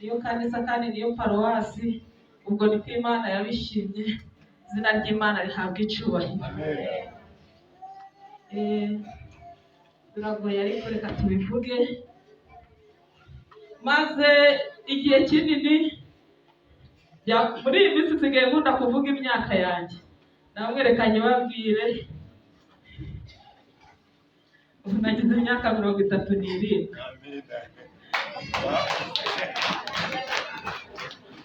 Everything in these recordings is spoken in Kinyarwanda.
niyo kanisa kandi niyo paruwasi, ubwo niko Imana yabishimye, izina ry'Imana rihabwa icyubahiro. Biragoye ariko reka tubivuge. Maze igihe kinini muri iyi minsi nsigaye nkunda kuvuga imyaka yanjye, namwe reka nyibabwire. Ubu nagize imyaka 37.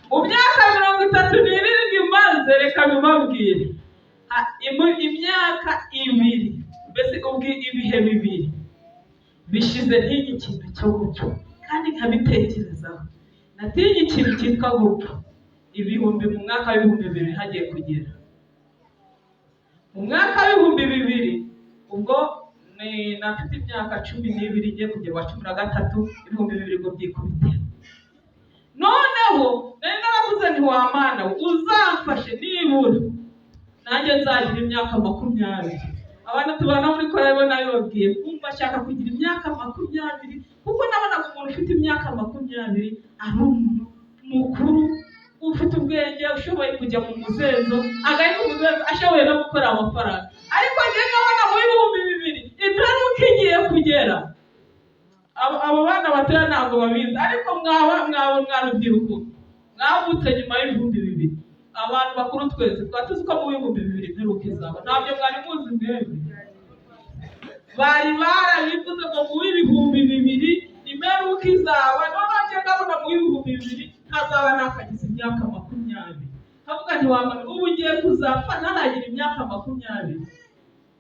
Mu myaka 37 maze reka mbibabwire, imyaka 2, mbese ibihe 2 bishize ntinyi ikintu cyo gupfa, kandi nkabitekerezaho. Natinye ikintu cyitwa gupfa ibihumbi mu mwaka w'2000 hagiye kugera. Mu mwaka w'2000 ubwo nafite imyaka 12 igiye kugera wa 13, 2000 ngo byikubite. Noneho nari naravuze nti wa Mana uzamfashe nibura nanjye nzagira imyaka 20. Abana tubana muri korebo nayo babwiye kumva ashaka kugira imyaka 20, kuko nabonaga umuntu ufite imyaka 20 ari umuntu mukuru ufite ubwenge, ushoboye kujya mu muzenzo, agahita umuzenzo ashoboye no gukora amafaranga. Ariko njye nkabona mu 2000 imperuka igiye kugera. Abo bana batoya ntabwo babizi, ariko mwarubyiruko mwavutse nyuma y'2000. Abantu bakuru twese twatuzi ko mu 2000 imperuka izaba. Ntabyo mwari muzi mwebwe? Bari barabivuze ngo mu 2000 imperuka izaba. Noneho njye ndabona mu 2000 hazaba nakagize imyaka 20. Havuga nti wa Mana ubu ugiye kuzapfa ntaragira imyaka 20.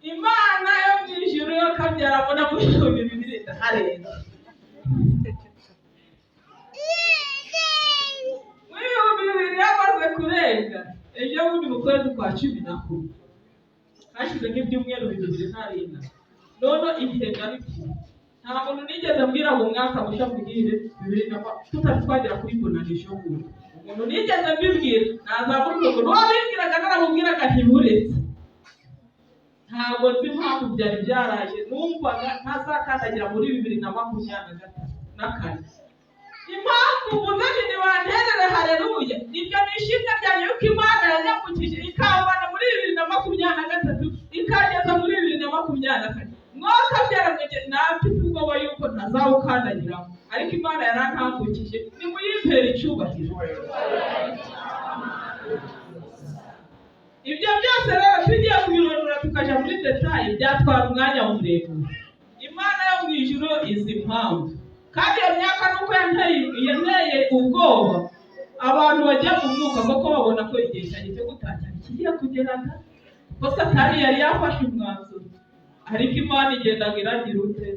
Imana yo mu ijuru yo Kabyara mbona mu 2000 harenga. Muri 2000 yamaze kurenga. Ejo bundi mu kwezi kwa 11 hashize nk'ibyumweru 2 ntarinda. None ibihe byariki. Nta muntu nigeze mbwira ngo umwaka musha kugire 2000 tutatwagera kuri bonanisho ngo. Umuntu nigeze mbibwira nazavuga ngo wabibwiraga naramubwiraga ntiburetse. Ntabwo nzi impamvu byari byaraje, numvaga ntazakandagira muri 2024. Impamvu mvuze ni banterere haleluya, ibyo nishimye cyane yuko Imana yanyambukije ikavana muri 2023 ikageza muri 2024. Mwaka byaramenye nafite ubwoba yuko ntazawukandagira, ariko Imana yarantambukije. Nimuyimpera icyubahiro. Ibyo byose rero tugiye kubirondora tukaja muri detail byatwara umwanya muremure. Imana yo mu ijuru izi impamvu, kandi iyo myaka nuko yanteye ubwoba. Abantu bajya mu mwuka kuko babona ko igihe cyane cyo gutanga kigiye kugerana, ko Satani yari yafashe umwanzuro, ariko Imana igendaga iragira ute,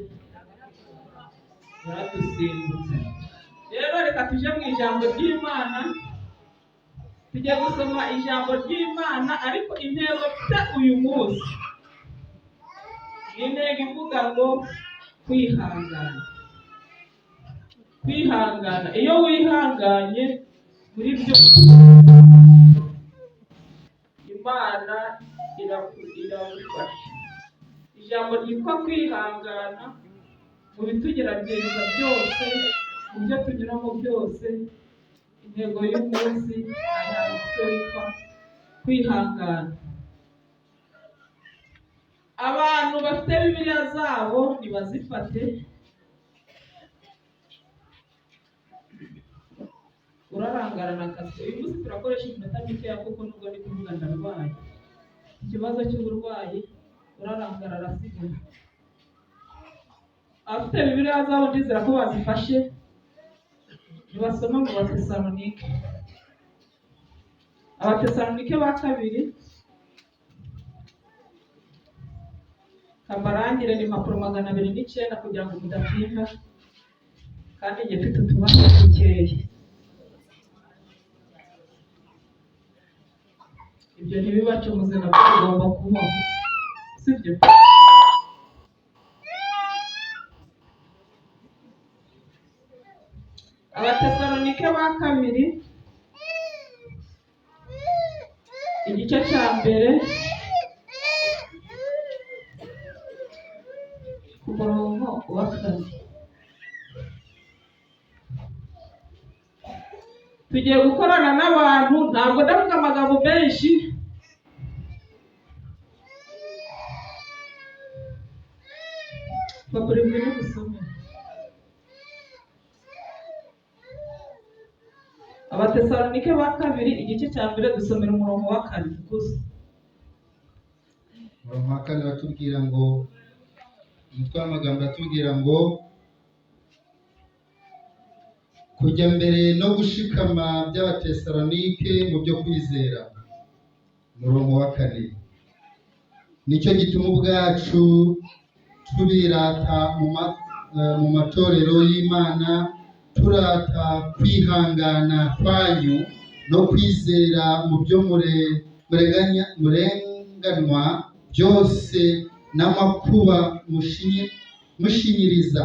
yaradusimbutse. Rero reka tuje mu ijambo ry'Imana. Tujye gusoma ijambo ry'Imana, ariko intego mfite uyu munsi intego ivuga ngo kwihangana. Kwihangana, iyo wihanganye muri byo Imana iragufasha. Ijambo ryitwa kwihangana mu bitugerageza byose, mu byo tunyuramo byose. Intego y'umunsi ayanditse witwa kwihangana. Abantu bafite Bibiliya zabo nibazifate. Urarangara n'akazi. Uyu munsi turakoresha iminota mikeya kuko nubwo ndi kuvuga ndarwaye. Ikibazo cy'uburwayi urarangara arasigara. Abafite Bibiliya zabo ndizera ko bazifashe. Nibasoma mu Batesalonike. Abatesalonike ba 2 kambarangire ni impapuro 209 kugira ngo mudatinda, kandi njye mfite utubazo dukeya. Ibyo ntibibacomuze nabwo ugomba kubaho, sibyo? Abatesalonike ba 2 igice cya mbere ku murongo wa 4. tugiye gukorana n'abantu, ntabwo ndavuga amagambo menshi. Bakora ibintu gusoma Abatesalonike ba kabiri igice cya mbere dusomera umurongo wa 4 gusa. Umurongo wa 4 batubwira ngo, umutwe w'amagambo atubwira ngo kujya mbere no gushikama by'Abatesalonike mu byo kwizera. Umurongo wa 4, nicyo gituma ubwacu tubirata mu matorero y'Imana, turata kwihangana kwanyu no kwizera mu byo murenganwa byose n'amakuba mushinyiriza.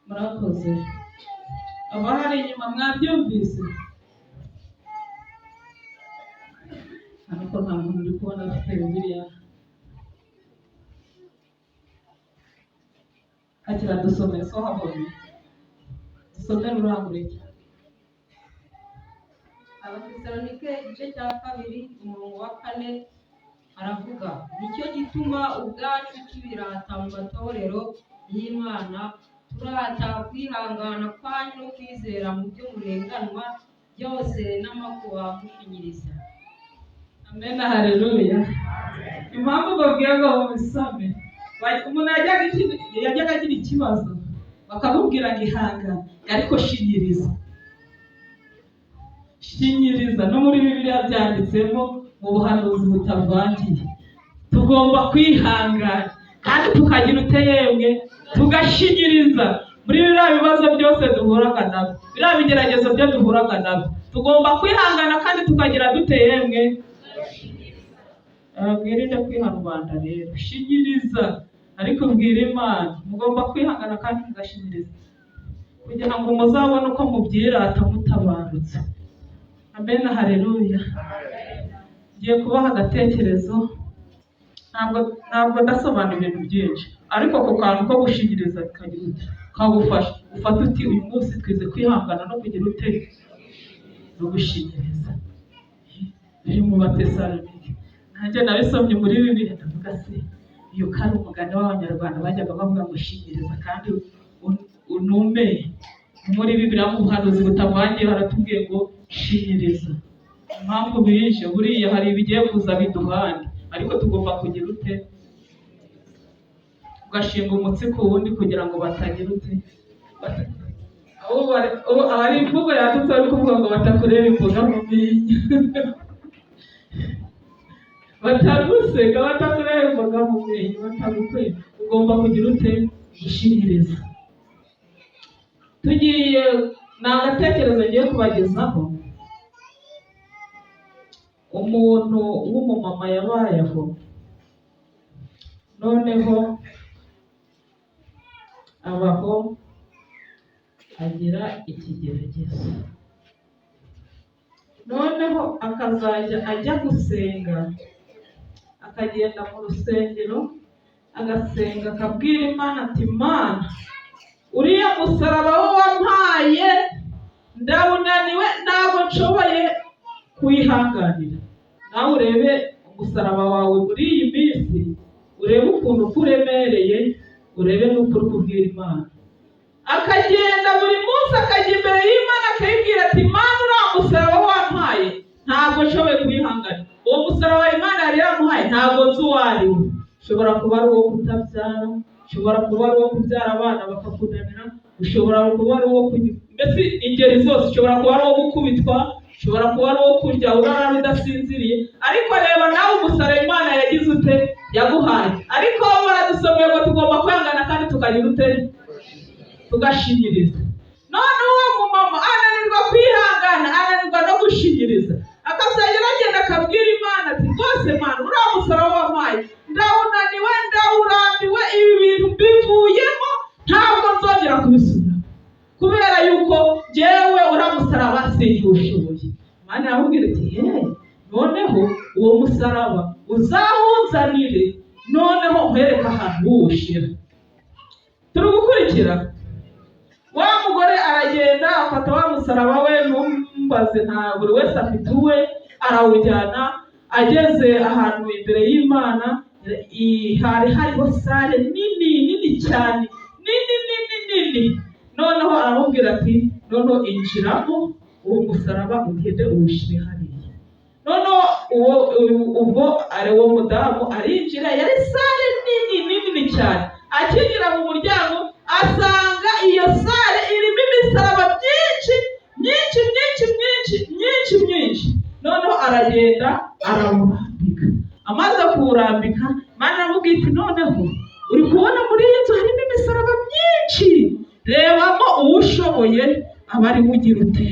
Murakoze. Abahari inyuma mwabyumvise? Ariko nta muntu uri kubona afite Bibiliya. Akira dusomere so habonye. Dusomere urangurike. Abatesalonike igice cya 2 umurongo wa 4 aravuga, nicyo gituma ubwacu tubirata mu matorero y'Imana, turata kwihangana kwanyu no kwizera mu byo murenganwa byose n'amakuba mushinyiriza. Amen, haleluya. Impamvu babwiye ngo musame, umuntu yajyaga agira ikibazo bakamubwira ngo ihangane, ariko shinyiriza. Shinyiriza no muri Bibiliya byanditsemo mu buhanuzi butavangiye. Tugomba kwihangana kandi tukagira uteyemwe, tugashinyiriza muri biriya bibazo byose duhuraga nabyo, biriya bigeragezo byo duhuraga nabyo. Tugomba kwihangana kandi tukagira duteyemwe. Mwirinde kwihana Rwanda rero, shinyiriza ariko mbwira Imana, mugomba kwihangana kandi mugashinyiriza kugira ngo muzabone uko mubyirata mutabarutse. Amen, haleluya. Ngiye kubaha agatekerezo, ntabwo ndasobanura ibintu byinshi, ariko ku kantu ko gushinyiriza kagufasha ufata uti uyu munsi twize kwihangana no kugira uteye no gushinyiriza. Biri mu Batesalonike, nanjye nabisomye muri Bibiliya ndavuga se iyo kari umugani w'Abanyarwanda bajyaga bavuga ngo shinyiriza kandi unume. Muri Bibiliya mu buhanuzi butavangiye haratubwiye ngo shinyiriza. Impamvu bije buriya hari ibigiye kuza biduhande, ariko tugomba kugira ute? Ugashinga umutsi ku wundi kugira ngo batagira ute? Abari imvugo yadutse ari kuvuga ngo batakureba imboga mu menyo. Bataguseka, batakureba imboga mu menyo, batagukwega. Ugomba kugira ute? Gushinyiriza. Tugiye ni agatekerezo ngiye kubagezaho. Umuntu w'umumama yabayeho, noneho abaho agira ikigeragezo, noneho akazajya ajya gusenga, akagenda mu rusengero agasenga, akabwira Imana ati, Mana, uriya musaraba wo wampaye ndawunaniwe, ntabwo nshoboye kwihanganira. Nawe urebe umusaraba wawe muri iyi minsi, urebe ukuntu ukuremereye, urebe n'uko uri kubwira Imana. Akagenda buri munsi akajya imbere y'Imana akayibwira ati, Mana, uriya musaraba wampaye ntabwo nshoboye kwihanganira. Uwo musaraba Imana yari yamuhaye ntabwo nzi uwo ari we. Ushobora kuba ari uwo kutabyara, ushobora kuba ari uwo kubyara abana bakakunanira, ushobora kuba ari uwo mbese ingeri zose, ushobora kuba ari uwo gukubitwa, ushobora kuba ari uwo kurya urara udasinziriye. Ariko reba nawe umusaraba Imana yagize ute? Yaguhaye. Ariko baradusomeye ngo tugomba kwihangana kandi tukagira ute? Tugashinyiriza. None uwo mumama ananirwa kwihangana, ananirwa no gushinyiriza, akazajya agenda akabwira Imana ati, rwose Mana, uriya musaraba wampaye ndawunaniwe, ndawurambiwe, ibi bintu mbivuyemo, ntabwo nzongera kubisubira, kubera yuko jyewe uriya musaraba sinkiwushoboye. Imana iramubwira iti, noneho uwo musaraba uzawunzanire, noneho nkwereke ahantu uwushira. Turi gukurikira? wa mugore aragenda afata wa musaraba we, ntumbaze, nta buri wese afite uwe, arawujyana. Ageze ahantu imbere y'Imana, hari hariho sale nini cyane, nini. Noneho aramubwira ati, noneho injiramo uwo musaraba ugende uwushyire hariya. Noneho ubwo uwo mudamu arinjira, yari sale nini cyane. Akinjira mu muryango asanga iyo sale irimo imisaraba myinshi. Noneho aragenda arawurambika. Amaze kuwurambika, Imana aramubwira iti, noneho uri kubona muri iyi nzu harimo imisaraba myinshi, rebamo uwushoboye aba ari ugira ute,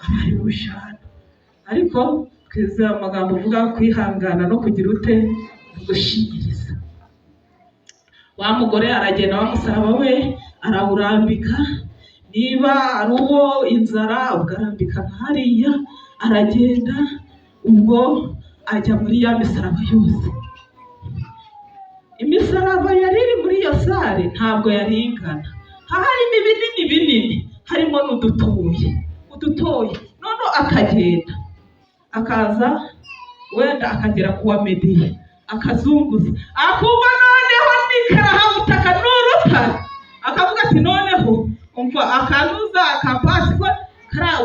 aba ari ujana. Ariko twizeye amagambo uvuga kwihangana no kugira ute, gushinyiriza. Wa mugore aragenda, wa musaraba we arawurambika. Niba ari uwo inzara, ugarambika hariya. Aragenda, ubwo ajya muri ya misaraba yose. Imisaraba yari iri muri iyo sare ntabwo yari ingana. Harimo ibinini, harimo n'udutoya. None akagenda, akaza wenda akagera kuwa Mediya, akazunguza, akumva noneho nikarahabutaka n'urutare. Akavuga ati, noneho umva akanuza akapaswa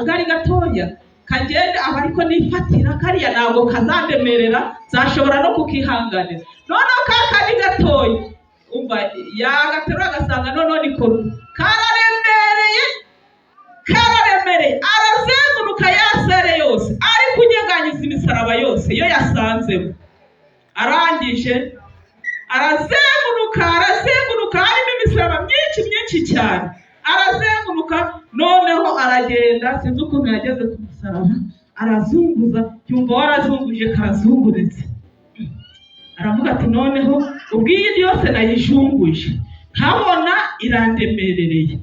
ugari gatoya kagende, aba ariko nifatira kariya ntabwo kazandemerera, zashobora no kukihanganira. Noneho kakandi gatoya, umva yagaterura agasanga noneho nikora kararemereye, arazenguruka ya sare yose, ari kunyeganyiza imisaraba yose yo yasanzemo. Arangije arazenguruka, harimo imisaraba myinshi cyane. Arazenguruka, noneho aragenda, sinzi ukuntu yageze ku musaraba, arazunguza, yumva warazunguje karazunguretse. Aravuga ati, noneho ubwiyi yose nayijunguje, nkabona irandemerereye.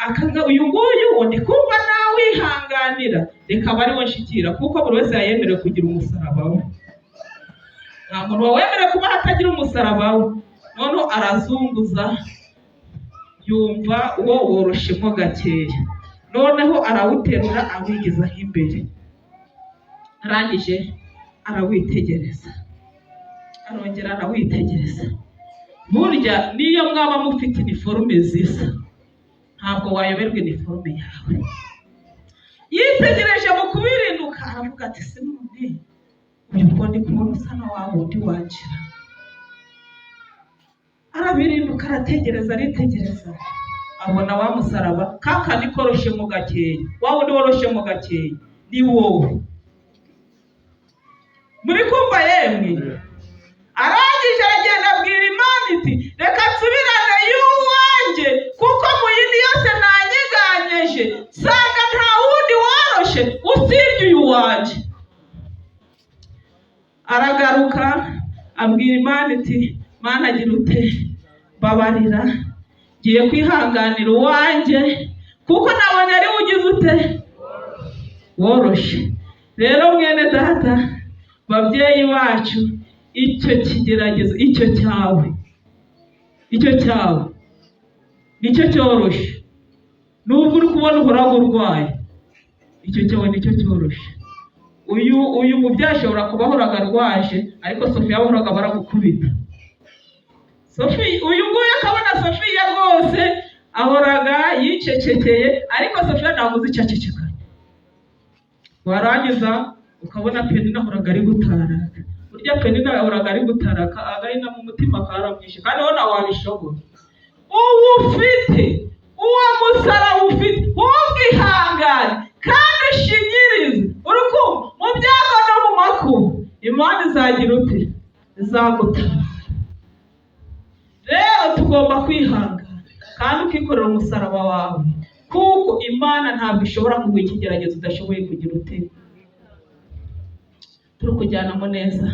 Akaga uyu nguyu ndi kumva nawe wihanganira, reka bari wo nshikira, kuko buri wese yayemerewe kugira umusaraba we. Nta muntu wawemerewe kuba hatagira umusaraba we. Noneho arazunguza, yumva uwo woroshemo gakeya. Noneho arawuterura awigizaho imbere. Arangije arawitegereza, arongera arawitegereza. Burya niyo mwaba mufite iniforume zisa, ntabwo wayoberwa iniforume yawe. Yitegereje mu kubirinduka, aravuga ati, se none uyu ngo ndi kubona usa na wa wundi wanjira. Arabirinduka, aritegereza, abona wa musaraba kakandi koroshe mu gakeya, wa wundi woroshe mu gakeya ni wowe. Muri kumva yemwe? Arangije aragenda abwira Imana iti, reka nsubirane y'uwanjye, kuko mu yindi yose nanyiganyeje nsanga nta wundi woroshe usibye uyu wanjye. Aragaruka abwira Imana iti, Mana agira ute, babarira, ngiye kwihanganira uwanjye, kuko nabonye ari ugize ute, woroshe. Rero mwene data, babyeyi bacu, icyo kigeragezo, icyo cyawe nicyo cyoroshe. Nubwo uri kubona uhoraho urwaye, icyo cyawe nicyo cyoroshe. Uyu mubyeyi ashobora kuba ahoraga arwaje, ariko Sofiya yahoraga baramukubita. Uyu nguyu akabona Sofiya rwose ahoraga yicecekeye, ariko Sofiya ntabwo uzi icyo acecekanye. Warangiza ukabona Penina ahoraga ari gutaraka. Burya Penina ahoraga ari gutaraka, agahinda mu mutima karamwishe, kandi wowe nawe wabishobora. Uwo musaraba ufite, ubwihangane kandi ushinyirize. Urukundo mu byago no mu makuba, Imana izagira ute, izagutabara. Rero tugomba kwihangana kandi ukikorera umusaraba wawe, kuko Imana ntabwo ishobora kuguha ikigeragezo udashoboye kugira ute. Turi kujyanamo neza.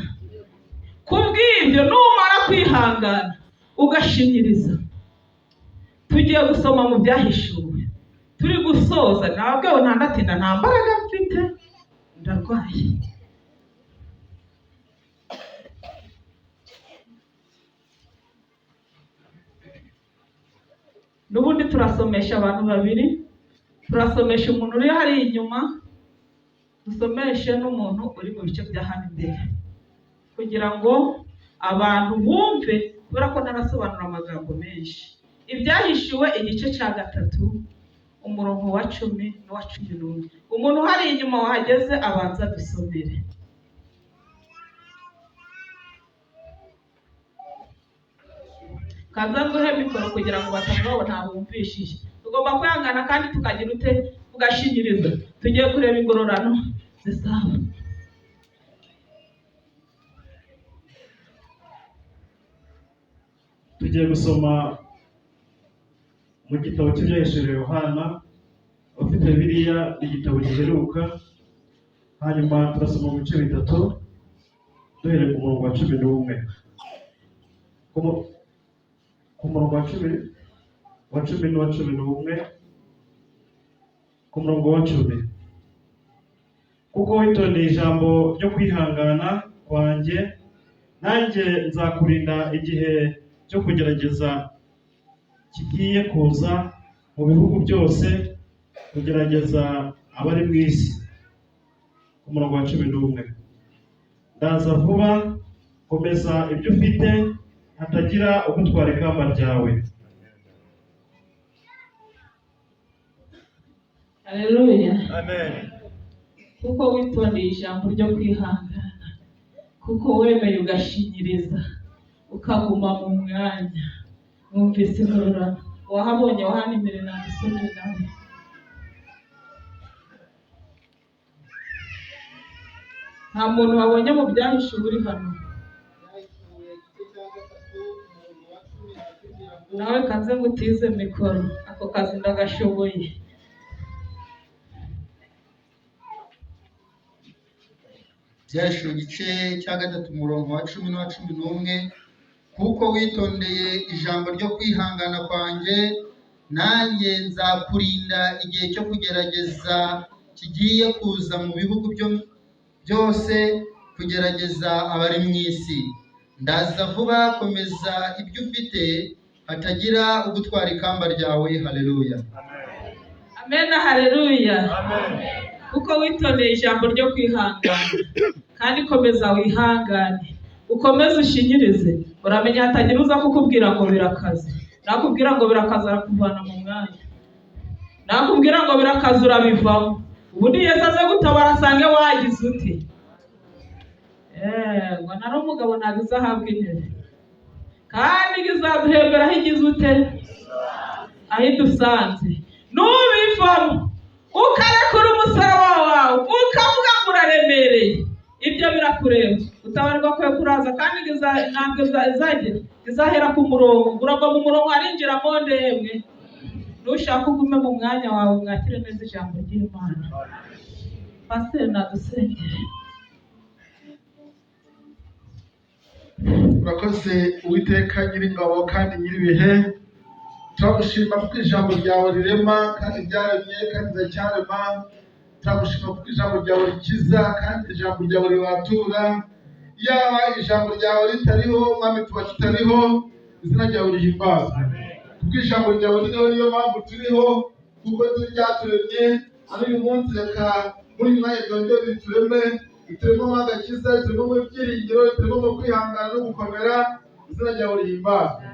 Kubw'ibyo numara kwihangana ugashinyiriza, tugiye gusoma mu byahishuwe. Turi gusoza, ntabwo ntandatinda, nta mbaraga mfite, ndarwaye. n'ubundi turasomesha abantu babiri, turasomesha umuntu uri hariya inyuma, dusomeshe n'umuntu uri mu bice bya hano imbere, kugira ngo abantu bumve, kubera ko narasobanura amagambo menshi. Ibyahishuwe igice cya 3 umurongo wa 10 n'uwa 11. Umuntu hari inyuma wahageze abanza dusomere. Kanza nguhe mikoro kugira ngo batavuga ntabwo bumvishije. Tugomba kwihangana kandi tukagira ute tugashinyiriza. Tugiye kureba ingororano zisaba. Tugiye gusoma mu gitabo cy'Ibyahishuwe Yohana, ufite Bibiliya igitabo giheruka, hanyuma turasoma mu bice 3 duhereye ku murongo wa 11. Ku murongo wa 10 n'uwa 11, ku murongo wa 10. Kuko witondeye ijambo ryo kwihangana kwanjye, nanjye nzakurinda igihe cyo kugerageza kigiye kuza mu bihugu byose, kugerageza abari mu isi. Ku murongo wa 11. Ndaza vuba, komeza ibyo ufite, hatagira ugutwara ikamba ryawe. Haleluya. Amen. Kuko witondeye ijambo ryo kwihangana, kuko wemeye ugashinyiriza, ukaguma mu mwanya, mwumvise ingororano. Wahabonye wahana imbere nabisomere nawe. Nta muntu wabonye mu byahishuwe uri hano. Nawe kanze ngutize mikoro, ako kazi ndagashoboye. Byashuwe igice cya 3 umurongo wa 10 n'uwa 11. Kuko witondeye ijambo ryo kwihangana kwanjye, nanjye nzakurinda igihe cyo kugerageza kigiye kuza mu bihugu byose, kugerageza abari mu isi. Ndaza vuba, komeza ibyo ufite, hatagira ugutwara ikamba ryawe. Haleluya. Amen. Haleluya. Amen. Kuko witondeye ijambo ryo kwihangana, kandi komeza wihangane, ukomeze ushinyirize. Uramenya hatagira uza kukubwira ngo birakaze. Nakubwira ngo birakaze arakuvana mu mwanya. Nakubwira ngo birakaze urabivamo. Ubundi Yesu aze gutabara asange wagize uti. Ngo nari umugabo ntabwo izahabwa intebe. Kandi izaduhembera aho igize ute? Aho idusanze. Nubivamo, ukarekura umusaraba wawe, ukavuga ngo uraremereye, ibyo birakureba. Utabarirwa kwe kuraza, kandi ntabwo izahera ku murongo. Uragwa mu murongo arinjiramo ndemwe. Nushaka ugume mu mwanya wawe, mwakire neza ijambo ry'Imana. Pasiteri nadusengere. Urakoze Uwiteka Nyiringabo kandi Nyiribihe, turagushima kuko ijambo ryawe rirema kandi ryaremye kandi riracyarema. Turagushima kuko ijambo ryawe rikiza kandi ijambo ryawe ribatura. Yaba ijambo ryawe ritariho, mwami tuba tutariho, izina ryawe rihimbazwe. Kuko ijambo ryawe ririho, niyo mpamvu turiho, kuko ryaturemye. Ari uyu munsi reka muri uyu mwanya ryongere ritureme, rituremo mu agakiza, rituremo mu byiringiro, rituremo mu kwihangana no gukomera, izina ryawe rihimbazwe.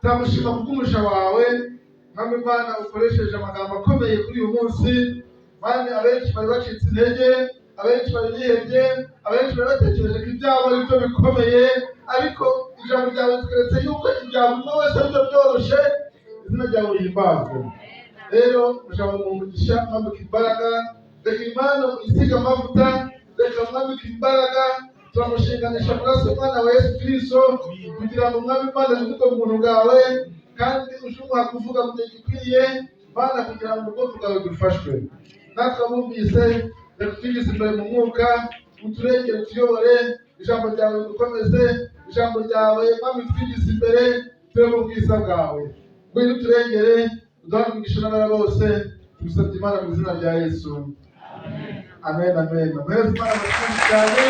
Turagushima kuko umuja wawe mwami Imana ukoresheje amagambo akomeye kuri uyu munsi. Kandi abenshi bari bacitse intege, abenshi bari bihebye, abenshi bari batekereje ko ibyabo ari byo bikomeye, ariko ijambo ryawe tweretse yuko ibyabo umwe wese ari byo byoroshye, izina ryawe rihimbazwe. Rero ujambo mu mugisha, mwambika imbaraga, reka Imana isiga amavuta, reka mwambika imbaraga. Turamushinganisha amaraso y'Umwana wa Yesu Kristo, kugira ngo mwami Imana yumve mu buntu bwawe, kandi ushobora kuvuga mu gihe gikwiye, Mana, kugira ngo ubwoko bwawe bufashwe. Natwe abumvise, reka twigize imbere mu mwuka, uturengere, utuyobore, ijambo ryawe dukomeze, ijambo ryawe mwami twigize imbere, tube mu bwiza bwawe. Ngwino uturengere, uduhane umugisha n'abera bose, tubisabye Imana mu izina rya Yesu. Amen, amen. Muheze Imana abakunzi cyane.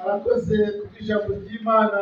Arakoze kubw'ijambo ry'Imana